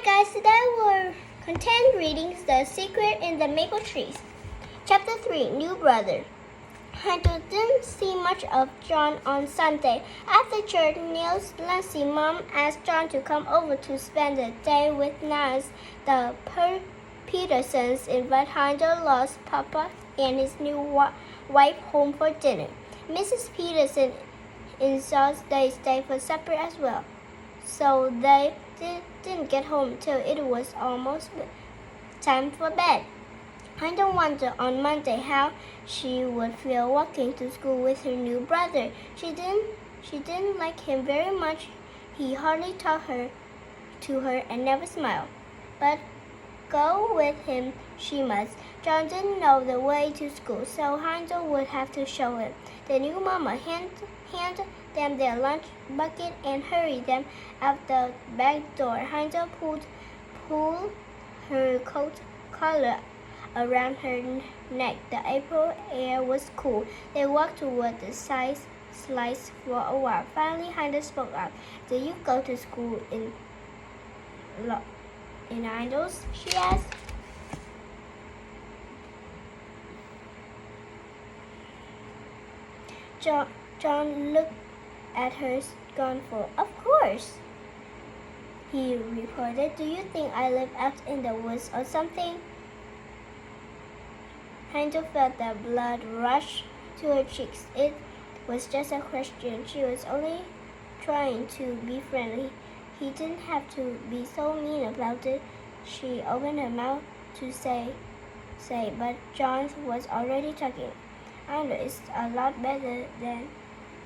guys, today we're content reading The Secret in the Maple Trees. Chapter 3, New Brother. Hunter didn't see much of John on Sunday. After church, Neil's Lancey mom asked John to come over to spend the day with Nance. The Petersons invite Hunter, lost Papa, and his new wife home for dinner. Mrs. Peterson insists they stay for supper as well. So they didn't get home till it was almost time for bed. Hunter wondered on Monday how she would feel walking to school with her new brother. She didn't like him very much. He hardly talked to her and never smiled. But go with him she must. John didn't know the way to school, so Hunter would have to show him. The new mama handed them their lunch bucket and hurried them out the back door. Hunter pulled her coat collar around her neck. The April air was cool. They walked toward the slice for a while. Finally, Hunter spoke up. "Do you go to school in Idols?" she asked. John looked at her scornful. "Of course," he reported. "Do you think I live out in the woods or something?" Hunter felt the blood rush to her cheeks. It was just a question. She was only trying to be friendly. He didn't have to be so mean about it. She opened her mouth to say, but John was already talking. "I know it's a lot better than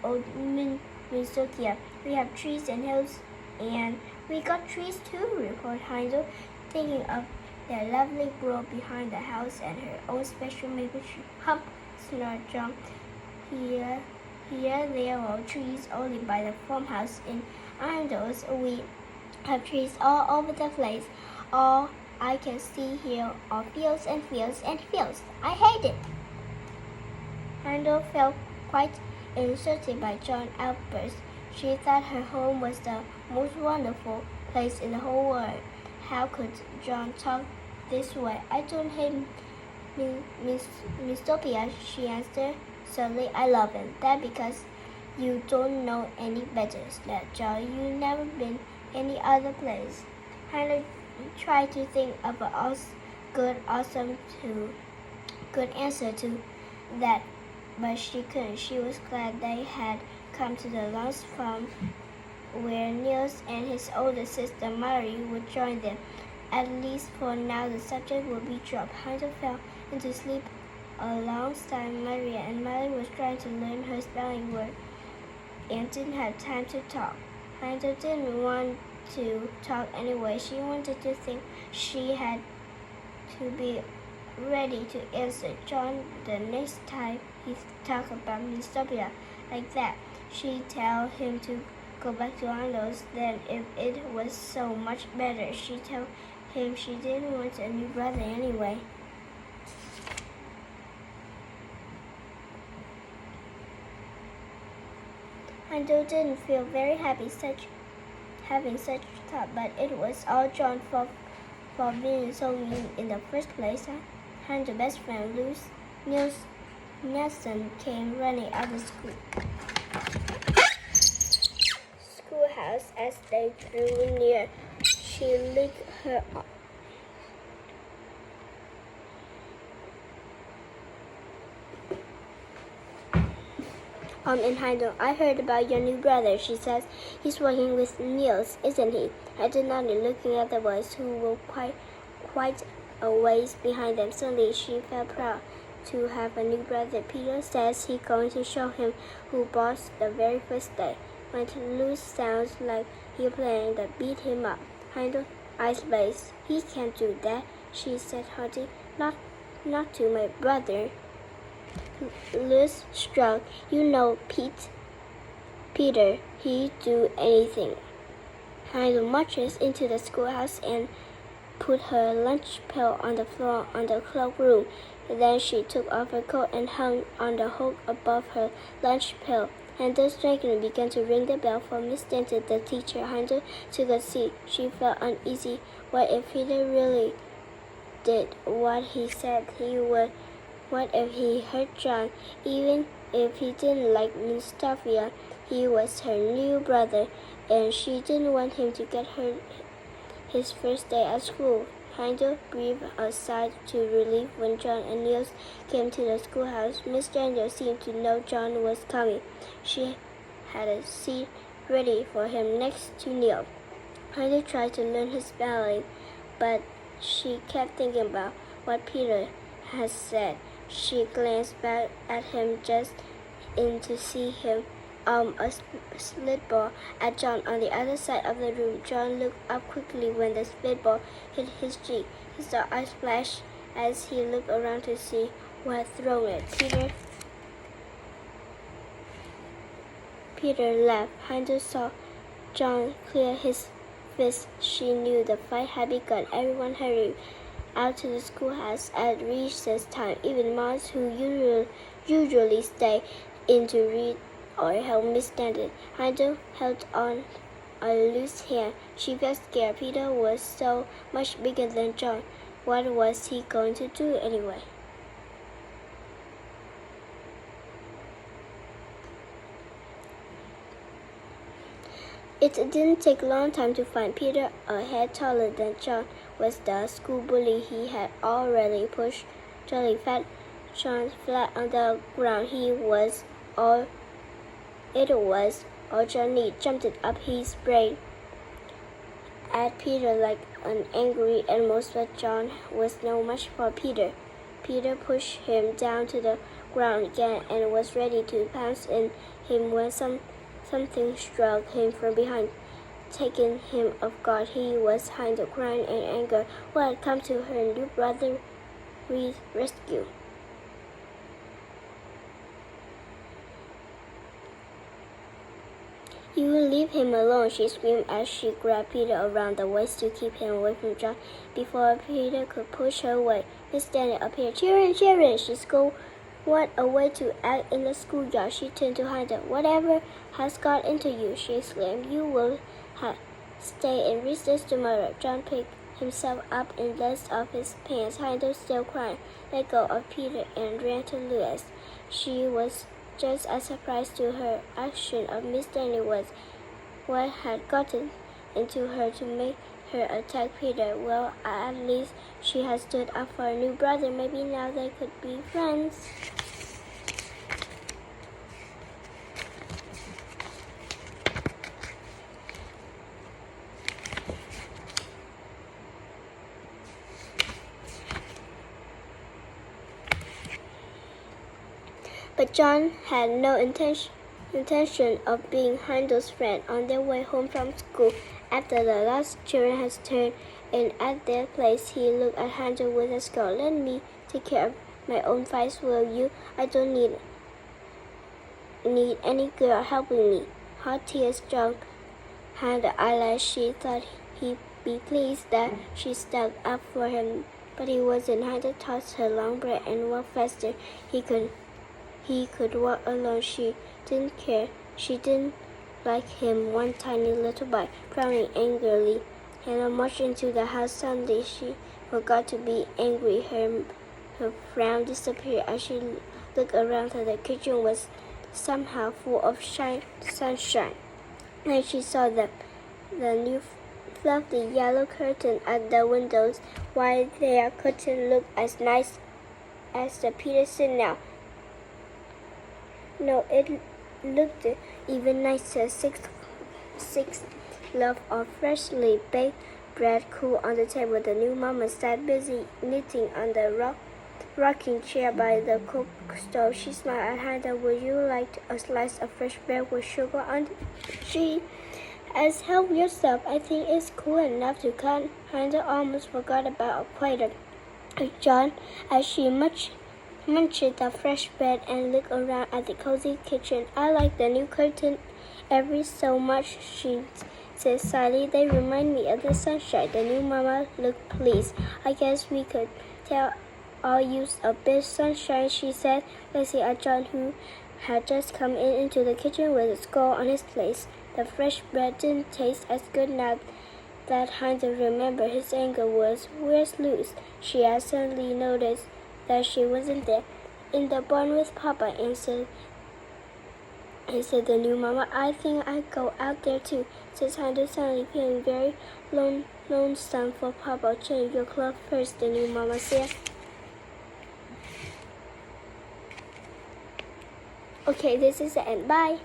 old Minnesota. We have trees and hills, and we got trees too," reported Hunter, thinking of their lovely grove behind the house and her own special maple tree. "Hump," snorted John. Here there were trees only by the farmhouse in Idols. We have trees all over the place. All I can see here are fields and fields and fields. I hate it." Hunter felt quite insulted by John's outburst. She thought her home was the most wonderful place in the whole world. How could John talk this way? "I don't hate Mistopia," she answered sadly. "I love him." "That because you don't know any better," said John. "You've never been any other place." Hannah tried to think of a good answer to that, but she couldn't. She was glad they had come to the Lance farm, where Niels and his older sister Mary would join them. At least for now, the subject would be dropped. Hunter fell into sleep alongside Maria, and Mary was trying to learn her spelling word and didn't have time to talk. Hunter didn't want to talk anyway. She wanted to think. She had to be ready to answer John the next time he talked about Mistopia like that. She'd tell him to go back to Idols. Then, if it was so much better, she'd tell him she didn't want a new brother anyway. Hunter didn't feel very happy having such thought, but it was all John's fault for being so mean in the first place. Hunter's best friend, Niels Nelson, came running out of schoolhouse as they drew near. She licked her in Hunter. "I heard about your new brother," she says. "He's working with Niels, isn't he?" Hunter nodded, looking at the boys, who were quite a ways behind them. Suddenly, she felt proud to have a new brother. "Peter says he's going to show him who boss the very first day. Went loose sounds like he'll plan to beat him up." Hunter's eyes blazed. "He can't do that," she said heartily. Not to my brother." Luz shrugged. "You know Peter, he'd do anything." Hunter marched into the schoolhouse and put her lunch pail on the floor on the cloakroom. Then she took off her coat and hung on the hook above her lunch pail. Hunter strangely began to ring the bell for Miss Denton, the teacher. Hunter took a seat. She felt uneasy. What if Peter really did what he said he would? What if he hurt John? Even if he didn't like Mustafa, he was her new brother, and she didn't want him to get hurt his first day at school. Handel breathed a sigh to relief when John and Niels came to the schoolhouse. Miss Daniel seemed to know John was coming. She had a seat ready for him next to Neil. Handel tried to learn his spelling, but she kept thinking about what Peter had said. She glanced back at him just in to see him a split ball at John on the other side of the room. John looked up quickly when the split ball hit his cheek. His dark eyes flashed as he looked around to see who had thrown it. Peter laughed. Handel saw John clear his fist. She knew the fight had begun. Everyone hurried out to the schoolhouse at recess time. Even moms who usually stay in to read or help Miss Daniel. Handel held on a loose hand. She felt scared. Peter was so much bigger than John. What was he going to do anyway? It didn't take a long time to find Peter, a head taller than John, was the school bully. He had already pushed Jolly Fat John flat on the ground. It was all Johnny jumped up. He sprayed at Peter like an angry animal, but John was no match for Peter. Peter pushed him down to the ground again and was ready to pounce on him when something struck him from behind, taking him off guard. He was Handel, crying in anger, who had come to her new brother's rescue. You will leave him alone, she screamed as she grabbed Peter around the waist to keep him away from John. Before Peter could push her away, Miss Daniel appeared. Cheering, she scolded. What a way to act in the schoolyard. She turned to Handel. Whatever has got into you, she exclaimed. You will stay in recess tomorrow. John picked himself up and danced off his pants. Handel, still crying, let go of Peter and ran to Louis. She was just as surprised to her action of Miss Daniel was what had gotten into her to make her attack Peter. Well, at least she had stood up for a new brother. Maybe now they could be friends. But John had no intention of being Handel's friend. On their way home from school, after the last children had turned in at their place, he looked at Handel with a scowl. Let me take care of my own fights, will you? I don't need any girl helping me. Hot tears stung Handel's eyelash. She thought he'd be pleased that she stuck up for him, but he wasn't. Handel tossed her long breath and walked faster. He could walk alone. She didn't care. She didn't like him one tiny little bite. Frowning angrily, Hannah marched into the house. Suddenly she forgot to be angry. Her frown disappeared as she looked around her. The kitchen was somehow full of sunshine. Then she saw the new fluffy yellow curtain at the windows. Why, their curtain looked as nice as the Peterson now. No, it looked even nicer. Six loaves of freshly baked bread cooled on the table. The new mama sat busy knitting on the rocking chair by the cook stove. She smiled at Handel. Would you like a slice of fresh bread with sugar on it? She asked. Help yourself. I think it's cool enough to cut. Handel almost forgot about a quieter John as she munched the fresh bread and looked around at the cozy kitchen. I like the new curtain every so much, she said slyly. They remind me of the sunshine. The new mama looked pleased. I guess we could tell all use a bit of sunshine, she said, glancing at John, who had just come into the kitchen with a skull on his plate. The fresh bread didn't taste as good now that Hunter remembered his ankle was "Where's Luz?" She had suddenly noticed that she wasn't there. "In the barn with Papa," answered the new mama. "I think I'd go out there too," said Hunter, suddenly feeling very lonesome for Papa. "Change your clothes first," the new mama said. Okay, this is the end. Bye.